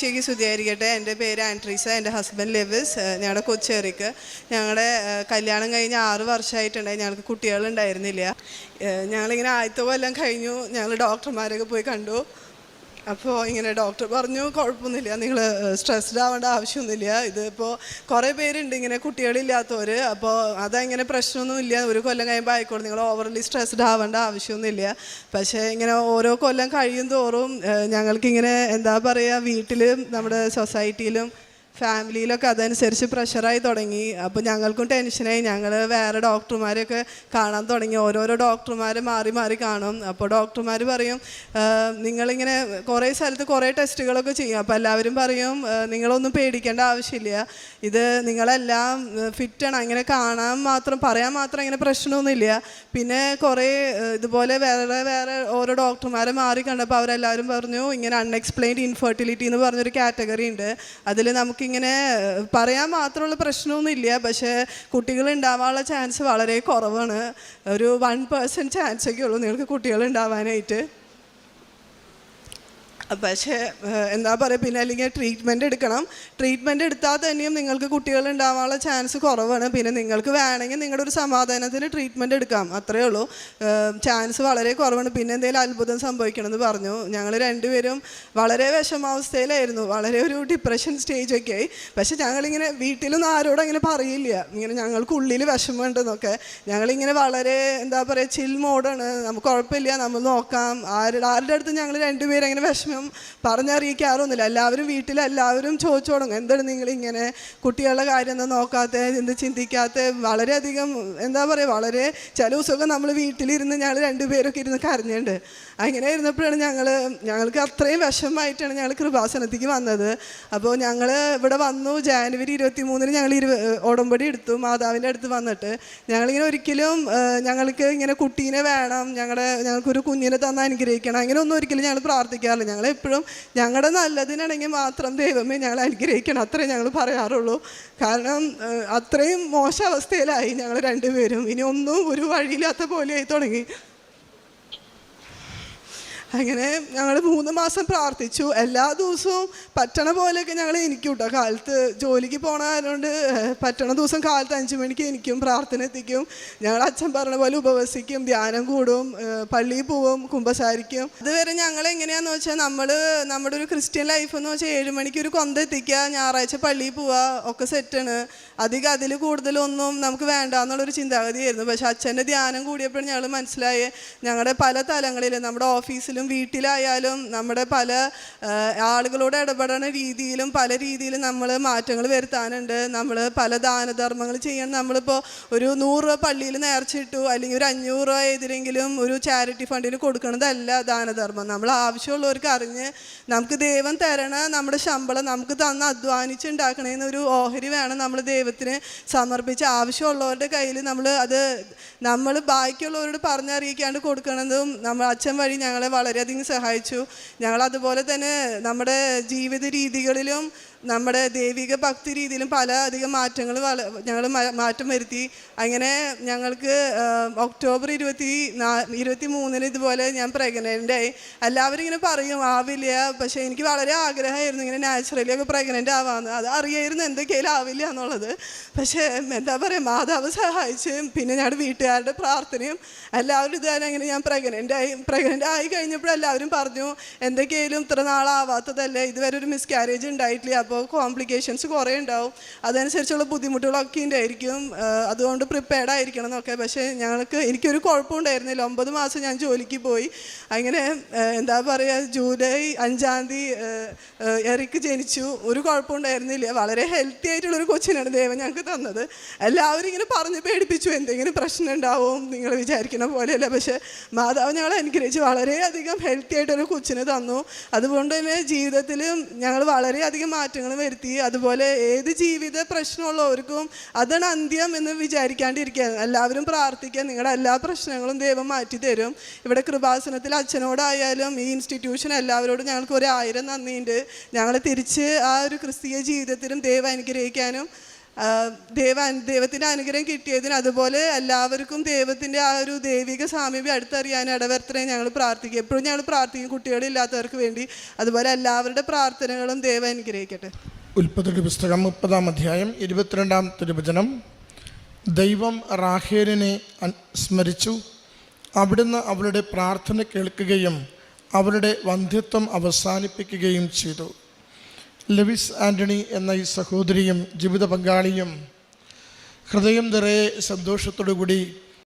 ശരിക്കും സ്തുതിയായിരിക്കട്ടെ. എൻ്റെ പേര് ആൻട്രീസ, എൻ്റെ ഹസ്ബൻഡ് ലെവിസ്. ഞങ്ങളുടെ കൊച്ചേറിക്ക് ഞങ്ങളുടെ കല്യാണം കഴിഞ്ഞ് 6 വർഷമായിട്ടുണ്ടായി. ഞങ്ങൾക്ക് കുട്ടികളുണ്ടായിരുന്നില്ല. ഞങ്ങളിങ്ങനെ ആദ്യത്തെ കൊല്ലം കഴിഞ്ഞു. ഞങ്ങൾ ഡോക്ടർമാരൊക്കെ പോയി കണ്ടു. അപ്പോൾ ഇങ്ങനെ ഡോക്ടർ പറഞ്ഞു കുഴപ്പമൊന്നുമില്ല, നിങ്ങൾ സ്ട്രെസ്ഡ് ആവേണ്ട ആവശ്യമൊന്നുമില്ല. ഇതിപ്പോൾ കുറേ പേരുണ്ട് ഇങ്ങനെ കുട്ടികളില്ലാത്തവർ. അപ്പോൾ അതങ്ങനെ പ്രശ്നമൊന്നുമില്ല, ഒരു കൊല്ലം കഴിയുമ്പോൾ ആയിക്കോളും, നിങ്ങൾ ഓവർലി സ്ട്രെസ്ഡ് ആവേണ്ട ആവശ്യമൊന്നുമില്ല. പക്ഷേ ഇങ്ങനെ ഓരോ കൊല്ലം കഴിയും തോറും ഞങ്ങൾക്കിങ്ങനെ എന്താ പറയുക, വീട്ടിലും നമ്മുടെ സൊസൈറ്റിയിലും ഫാമിലിയിലൊക്കെ അതനുസരിച്ച് പ്രഷറായി തുടങ്ങി. അപ്പോൾ ഞങ്ങൾക്കും ടെൻഷനായി. ഞങ്ങൾ വേറെ ഡോക്ടർമാരെയൊക്കെ കാണാൻ തുടങ്ങി. ഓരോരോ ഡോക്ടർമാരെ മാറി മാറി കാണും. അപ്പോൾ ഡോക്ടർമാർ പറയും നിങ്ങളിങ്ങനെ കുറേ സ്ഥലത്ത് കുറേ ടെസ്റ്റുകളൊക്കെ ചെയ്യും. അപ്പോൾ എല്ലാവരും പറയും നിങ്ങളൊന്നും പേടിക്കേണ്ട ആവശ്യമില്ല, ഇത് നിങ്ങളെല്ലാം ഫിറ്റാണ്, അങ്ങനെ കാണാൻ മാത്രം പറയാൻ മാത്രം ഇങ്ങനെ പ്രശ്നമൊന്നുമില്ല. പിന്നെ കുറേ ഇതുപോലെ വേറെ ഓരോ ഡോക്ടർമാരെ മാറി കണ്ടപ്പോൾ അവരെല്ലാവരും പറഞ്ഞു ഇങ്ങനെ അൺഎക്സ്പ്ലെയിൻഡ് ഇൻഫെർട്ടിലിറ്റി എന്ന് പറഞ്ഞൊരു കാറ്റഗറി ഉണ്ട്. അതിൽ നമുക്ക് ഇങ്ങനെ പറയാൻ മാത്രമുള്ള പ്രശ്നമൊന്നുമില്ല, പക്ഷേ കുട്ടികൾ ഉണ്ടാവാനുള്ള ചാൻസ് വളരെ കുറവാണ്. ഒരു 1% ചാൻസൊക്കെ ഉള്ളൂ നിങ്ങൾക്ക് കുട്ടികൾ ഉണ്ടാവാനായിട്ട്. പക്ഷേ എന്താ പറയുക, പിന്നെ അല്ലെങ്കിൽ ട്രീറ്റ്മെൻറ്റ് എടുക്കണം. ട്രീറ്റ്മെൻറ്റ് എടുത്താൽ തന്നെയും നിങ്ങൾക്ക് കുട്ടികൾ ഉണ്ടാവാനുള്ള ചാൻസ് കുറവാണ്. പിന്നെ നിങ്ങൾക്ക് വേണമെങ്കിൽ നിങ്ങളുടെ ഒരു സമാധാനത്തിന് ട്രീറ്റ്മെൻറ്റ് എടുക്കാം, അത്രയേ ഉള്ളൂ. ചാൻസ് വളരെ കുറവാണ്. പിന്നെ എന്തെങ്കിലും അത്ഭുതം സംഭവിക്കണമെന്ന് പറഞ്ഞു. ഞങ്ങൾ രണ്ടുപേരും വളരെ വിഷമാവസ്ഥയിലായിരുന്നു, വളരെ ഒരു ഡിപ്രഷൻ സ്റ്റേജൊക്കെ ആയി. പക്ഷെ ഞങ്ങളിങ്ങനെ വീട്ടിലൊന്നും ആരോടും അങ്ങനെ പറയില്ല, ഇങ്ങനെ ഞങ്ങൾക്കുള്ളിൽ വിഷമമുണ്ടെന്നൊക്കെ. ഞങ്ങളിങ്ങനെ വളരെ എന്താ പറയുക ചിൽ മോഡാണ്, നമുക്ക് കുഴപ്പമില്ല, നമ്മൾ നോക്കാം. ആരുടെ അടുത്ത് ഞങ്ങൾ രണ്ടുപേരും അങ്ങനെ വിഷമം പറഞ്ഞറിയിക്കാറൊന്നുമില്ല. എല്ലാവരും വീട്ടിലെല്ലാവരും ചോദിച്ചു തുടങ്ങും എന്താണ് നിങ്ങളിങ്ങനെ കുട്ടികളുടെ കാര്യം ഒന്നും നോക്കാത്ത, എന്ത് ചിന്തിക്കാത്ത. വളരെയധികം എന്താ പറയുക, വളരെ ചില ദിവസമൊക്കെ നമ്മൾ വീട്ടിലിരുന്ന് ഞങ്ങൾ രണ്ടുപേരൊക്കെ ഇരുന്ന് കരഞ്ഞുണ്ട്. അങ്ങനെ ഇരുന്നപ്പോഴാണ് ഞങ്ങൾക്ക് അത്രയും വിഷമമായിട്ടാണ് ഞങ്ങൾ കൃപാസനത്തേക്ക് വന്നത്. അപ്പോൾ ഞങ്ങൾ ഇവിടെ വന്നു. ജാനുവരി 23 ഞങ്ങൾ ഉടമ്പടി എടുത്തു മാതാവിൻ്റെ അടുത്ത് വന്നിട്ട്. ഞങ്ങളിങ്ങനെ ഒരിക്കലും ഞങ്ങൾക്ക് ഇങ്ങനെ കുട്ടീനെ വേണം, ഞങ്ങൾക്കൊരു കുഞ്ഞിനെ തന്ന് അനുഗ്രഹിക്കണം, അങ്ങനെ ഒന്നും ഒരിക്കലും ഞങ്ങൾ പ്രാർത്ഥിക്കാറില്ല. ഞങ്ങളെപ്പോഴും ഞങ്ങളുടെ നല്ലതിനാണെങ്കിൽ മാത്രം ദൈവമേ ഞങ്ങൾ അനുഗ്രഹിക്കണം, അത്രേ ഞങ്ങൾ പറയാറുള്ളൂ. കാരണം അത്രയും മോശാവസ്ഥയിലായി ഞങ്ങൾ രണ്ടുപേരും. ഇനി ഒന്നും ഒരു വഴിയില്ലാത്ത പോലെയായി തുടങ്ങി. അങ്ങനെ ഞങ്ങൾ 3 മാസം പ്രാർത്ഥിച്ചു. എല്ലാ ദിവസവും പറ്റണ പോലെയൊക്കെ ഞങ്ങൾ എനിക്കും കേട്ടോ. കാലത്ത് ജോലിക്ക് പോകണ ആയതുകൊണ്ട് പറ്റണ ദിവസം കാലത്ത് 5 മണിക്ക് എനിക്കും പ്രാർത്ഥന എത്തിക്കും. ഞങ്ങൾ അച്ഛൻ പറഞ്ഞ പോലെ ഉപവസിക്കും, ധ്യാനം കൂടും, പള്ളിയിൽ പോവും, കുമ്പസാരിക്കും. അതുവരെ ഞങ്ങൾ എങ്ങനെയാണെന്ന് വെച്ചാൽ നമ്മുടെ ഒരു ക്രിസ്ത്യൻ ലൈഫ് എന്ന് വെച്ചാൽ 7 മണിക്ക് ഒരു കൊന്ത എത്തിക്കുക, ഞായറാഴ്ച പള്ളിയിൽ പോവുക, ഒക്കെ സെറ്റാണ്. അധികം അതിൽ കൂടുതലൊന്നും നമുക്ക് വേണ്ട എന്നുള്ളൊരു ചിന്താഗതിയായിരുന്നു. പക്ഷെ അച്ഛൻ്റെ ധ്യാനം കൂടിയപ്പോഴും ഞങ്ങൾ മനസ്സിലായി ഞങ്ങളുടെ പല തലങ്ങളിൽ, നമ്മുടെ ഓഫീസിലും വീട്ടിലായാലും നമ്മുടെ പല ആളുകളോട് ഇടപെടുന്ന രീതിയിലും പല രീതിയിലും നമ്മൾ മാറ്റങ്ങൾ വരുത്താനുണ്ട്. നമ്മൾ പല ദാനധർമ്മങ്ങൾ ചെയ്യാൻ, നമ്മളിപ്പോൾ ഒരു 100 രൂപ പള്ളിയിൽ നേർച്ചിട്ടു അല്ലെങ്കിൽ ഒരു 500 രൂപ ഏതിലെങ്കിലും ഒരു ചാരിറ്റി ഫണ്ടിന് കൊടുക്കണതല്ല ദാനധർമ്മം. നമ്മൾ ആവശ്യമുള്ളവർക്ക് അറിഞ്ഞ് നമുക്ക് ദൈവം തരണ നമ്മുടെ ശമ്പളം നമുക്ക് തന്ന് അധ്വാനിച്ചുണ്ടാക്കണേന്നൊരു ഓഹരി വേണം നമ്മൾ ദൈവത്തിന് സമർപ്പിച്ച് ആവശ്യമുള്ളവരുടെ കയ്യിൽ നമ്മൾ ബാക്കിയുള്ളവരോട് പറഞ്ഞറിയിക്കാണ്ട് കൊടുക്കണതും അച്ഛൻ വഴി ഞങ്ങളെ വളരെയധികം സഹായിച്ചു. ഞങ്ങളതുപോലെ തന്നെ നമ്മുടെ ജീവിത രീതികളിലും നമ്മുടെ ദൈവിക ഭക്തി രീതിയിലും പല അധികം മാറ്റങ്ങൾ ഞങ്ങൾ മാറ്റം വരുത്തി. അങ്ങനെ ഞങ്ങൾക്ക് ഒക്ടോബർ 23 ഇതുപോലെ ഞാൻ പ്രഗ്നൻ്റായി. എല്ലാവരും ഇങ്ങനെ പറയും ആവില്ല, പക്ഷേ എനിക്ക് വളരെ ആഗ്രഹമായിരുന്നു ഇങ്ങനെ നാച്ചുറലി ഒക്കെ പ്രഗ്നൻ്റ് ആവാമെന്ന്. അത് അറിയായിരുന്നു എന്തൊക്കെയാലും ആവില്ല എന്നുള്ളത്. പക്ഷേ എന്താ പറയുക, മാതാവ് സഹായിച്ച് പിന്നെ ഞങ്ങളുടെ വീട്ടുകാരുടെ പ്രാർത്ഥനയും എല്ലാവരും ഇതുവരെ അങ്ങനെ ഞാൻ പ്രഗ്നൻ്റ് ആയി കഴിഞ്ഞപ്പോൾ എല്ലാവരും പറഞ്ഞു എന്തൊക്കെയായാലും ഇത്ര നാളാവാത്തതല്ലേ, ഇതുവരെ ഒരു മിസ്കാരേജ് ഉണ്ടായിട്ടില്ല, അപ്പോൾ കോംപ്ലിക്കേഷൻസ് കുറേ ഉണ്ടാവും, അതനുസരിച്ചുള്ള ബുദ്ധിമുട്ടുകളൊക്കെ ഉണ്ടായിരിക്കും, അതുകൊണ്ട് പ്രിപ്പയർഡ് ആയിരിക്കണം എന്നൊക്കെ. പക്ഷേ എനിക്കൊരു കുഴപ്പമുണ്ടായിരുന്നില്ല. 9 മാസം ഞാൻ ജോലിക്ക് പോയി. അങ്ങനെ എന്താ പറയുക, ജൂലൈ 5-ാം തീയതി എറിക്ക് ജനിച്ചു. ഒരു കുഴപ്പമുണ്ടായിരുന്നില്ല. വളരെ ഹെൽത്തി ആയിട്ടുള്ളൊരു കൊച്ചിനാണ് ദൈവം ഞങ്ങൾക്ക് തന്നത്. എല്ലാവരും ഇങ്ങനെ പറഞ്ഞ് പേടിപ്പിച്ചു എന്തെങ്കിലും പ്രശ്നം ഉണ്ടാവും, നിങ്ങൾ വിചാരിക്കുന്ന പോലെയല്ല. പക്ഷേ മാതാവ് ഞങ്ങളെ അനുഗ്രഹിച്ച് വളരെയധികം ഹെൽത്തി ആയിട്ടൊരു കൊച്ചിനെ തന്നു. അതുകൊണ്ട് തന്നെ ജീവിതത്തിലും ഞങ്ങൾ വളരെയധികം മാറ്റങ്ങൾ വരുത്തി. അതുപോലെ ഏത് ജീവിത പ്രശ്നമുള്ളവർക്കും അതാണ് അന്ത്യം എന്ന് വിചാരിക്കാണ്ടിരിക്കുക. എല്ലാവരും പ്രാർത്ഥിക്കുക, നിങ്ങളുടെ എല്ലാ പ്രശ്നങ്ങളും ദൈവം മാറ്റി തരും. ഇവിടെ കൃപാസനത്തിൽ അച്ഛനോടായാലും ഈ ഇൻസ്റ്റിറ്റ്യൂഷൻ എല്ലാവരോടും ഞങ്ങൾക്ക് 1000 നന്ദിയുണ്ട്. ഞങ്ങളെ തിരിച്ച് ആ ഒരു ക്രിസ്തീയ ജീവിതത്തിലും ദൈവം അനുഗ്രഹിക്കാനും ദൈവത്തിൻ്റെ അനുഗ്രഹം കിട്ടിയതിന്, അതുപോലെ എല്ലാവർക്കും ദൈവത്തിൻ്റെ ആ ഒരു ദൈവിക സാമീപ്യം അടുത്തറിയാൻ ഇടവരുത്തണേ ഞങ്ങൾ പ്രാർത്ഥിക്കും. എപ്പോഴും ഞങ്ങൾ പ്രാർത്ഥിക്കും കുട്ടികളില്ലാത്തവർക്ക് വേണ്ടി. അതുപോലെ എല്ലാവരുടെ പ്രാർത്ഥനകളും ദൈവം അനുഗ്രഹിക്കട്ടെ. ഉൽപ്പത്തിയുടെ പുസ്തകം 30-ാം അധ്യായം 22-ാം തിരുവചനം. ദൈവം റാഹേലിനെ സ്മരിച്ചു, അവിടുന്ന് അവളുടെ പ്രാർത്ഥന കേൾക്കുകയും അവരുടെ വന്ധ്യത്വം അവസാനിപ്പിക്കുകയും ചെയ്തു. ലെവിസ് ആൻ്റണി എന്ന ഈ സഹോദരിയും ജീവിത പങ്കാളിയും ഹൃദയം നിറയെ സന്തോഷത്തോടു കൂടി